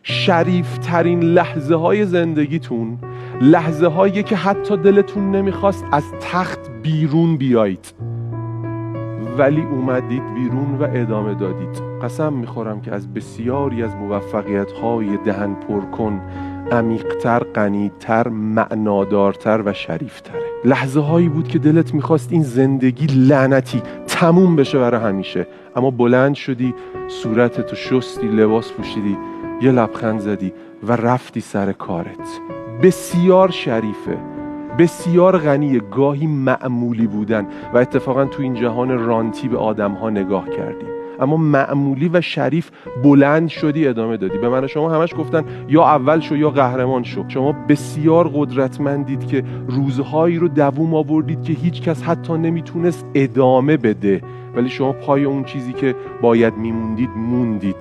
شریف ترین لحظه های زندگیتون لحظه هایی که حتی دلتون نمیخواست از تخت بیرون بیایید، ولی اومدید بیرون و ادامه دادید. قسم میخورم که از بسیاری از موفقیت های دهن پرکن عمیق‌تر، غنی‌تر، معنادارتر و شریفتره. لحظه هایی بود که دلت میخواست این زندگی لعنتی تموم بشه برای همیشه، اما بلند شدی، صورتتو شستی، لباس پوشیدی، یه لبخند زدی و رفتی سر کارت. بسیار شریفه، بسیار غنیه گاهی معمولی بودن و اتفاقا تو این جهان رانتی به آدم ها نگاه کردیم، اما معمولی و شریف بلند شدی، ادامه دادی. به من شما همش گفتن یا اول شو یا قهرمان شو. شما بسیار قدرتمندید که روزهایی رو دووم آوردید که هیچ کس حتی نمیتونست ادامه بده، ولی شما پای اون چیزی که باید میموندید موندید.